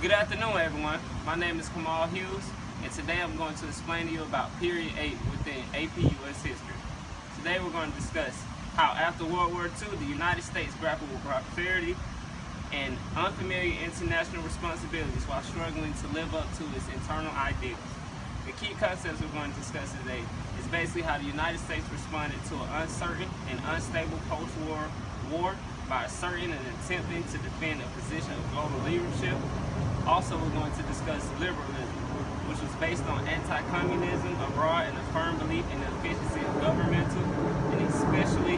Good afternoon, everyone. My name is Kamal Hughes, and today I'm going to explain to you about Period 8 within AP U.S. history. Today we're going to discuss how after World War II, the United States grappled with prosperity and unfamiliar international responsibilities while struggling to live up to its internal ideals. The key concepts we're going to discuss today is basically how the United States responded to an uncertain and unstable post-war war by asserting and attempting to defend a position of global leadership. Also, we're going to discuss liberalism, which was based on anti-communism abroad and a firm belief in the efficiency of governmental and especially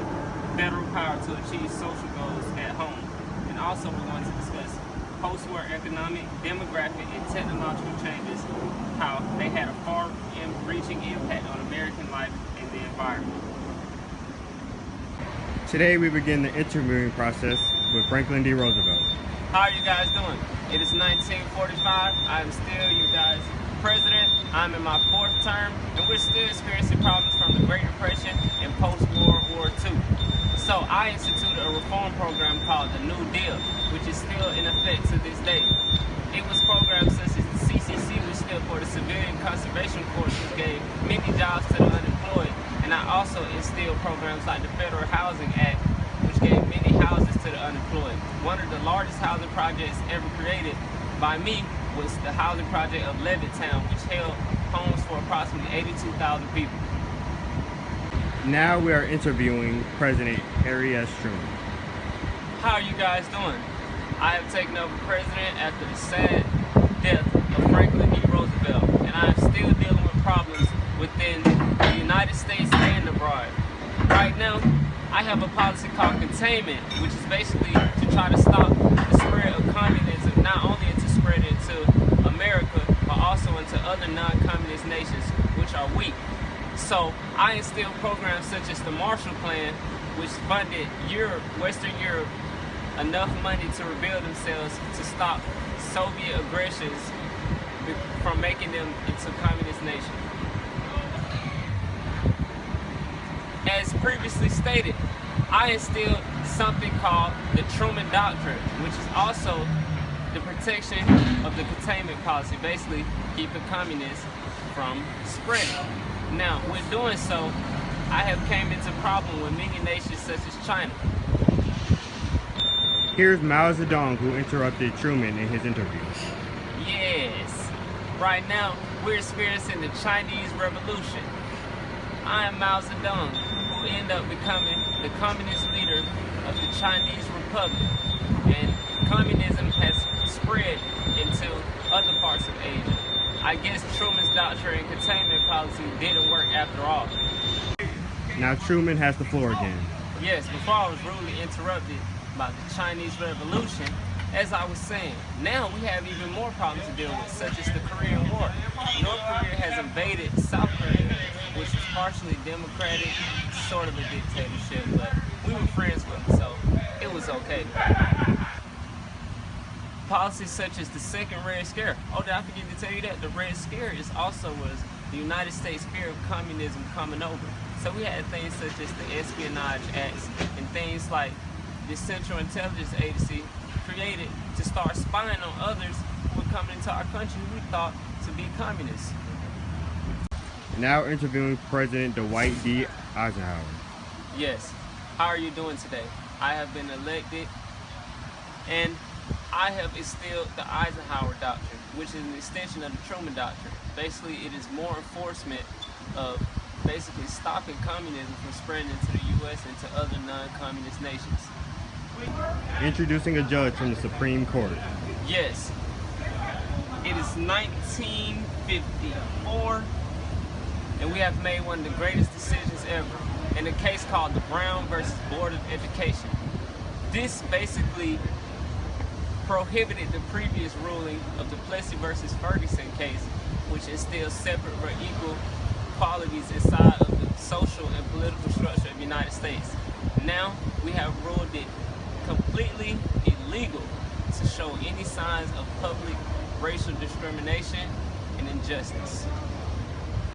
federal power to achieve social goals at home. And also, we're going to discuss post-war economic, demographic, and technological changes, how they had a far-reaching impact on American life and the environment. Today we begin the interviewing process with Franklin D. Roosevelt. How are you guys doing? It is 1945. I am still you guys' president. I'm in my 4th term, and we're still experiencing problems from the Great Depression and post-World War II. So I instituted a reform program called the New Deal, which is still in effect to this day. It was programs such as the CCC, which stood for the Civilian Conservation Corps, which gave many jobs to the unemployed, and I also instilled programs like the Federal Housing Act, which gave many houses to the unemployed. One of the largest housing projects ever created by me was the housing project of Levittown, which held homes for approximately 82,000 people. Now we are interviewing President Harry S. Truman. How are you guys doing? I have taken over president after the sad death of Franklin D. Roosevelt, and I am still dealing with problems within the United States and abroad. Right now, I have a policy called containment, which is basically to try to stop the spread of communism, not only to spread into America, but also into other non-communist nations, which are weak. So I instilled programs such as the Marshall Plan, which funded Europe, Western Europe, enough money to rebuild themselves to stop Soviet aggressions from making them into communist nations. As previously stated, I instilled something called the Truman Doctrine, which is also the protection of the containment policy, basically keeping communists from spreading. Now, with doing so, I have came into problem with many nations such as China. Here's Mao Zedong, who interrupted Truman in his interview. Yes, right now we're experiencing the Chinese Revolution. I am Mao Zedong, who ended up becoming the communist leader of the Chinese Republic, and communism has spread into other parts of Asia. I guess Truman's doctrine and containment policy didn't work after all. Now Truman has the floor again. Yes, before I was rudely interrupted by the Chinese Revolution, as I was saying, now we have even more problems to deal with, such as the Korean War. North Korea has invaded South Korea, which is partially democratic, sort of a dictatorship, but we were friends with them, so it was okay. Policies such as the second Red Scare. Oh, did I forget to tell you that? The Red Scare was the United States fear of communism coming over. So we had things such as the Espionage Acts and things like the Central Intelligence Agency created to start spying on others who were coming into our country who we thought to be communists. Now interviewing President Dwight D. Eisenhower. Yes, how are you doing today? I have been elected, and I have instilled the Eisenhower Doctrine, which is an extension of the Truman Doctrine. Basically, it is more enforcement of basically stopping communism from spreading into the U.S. and to other non-communist nations. Introducing a judge from the Supreme Court. Yes, it is 1954, and we have made one of the greatest decisions ever in a case called the Brown versus Board of Education. This basically prohibited the previous ruling of the Plessy versus Ferguson case, which instilled separate but equal qualities inside of the social and political structure of the United States. Now we have ruled it completely illegal to show any signs of public racial discrimination and injustice.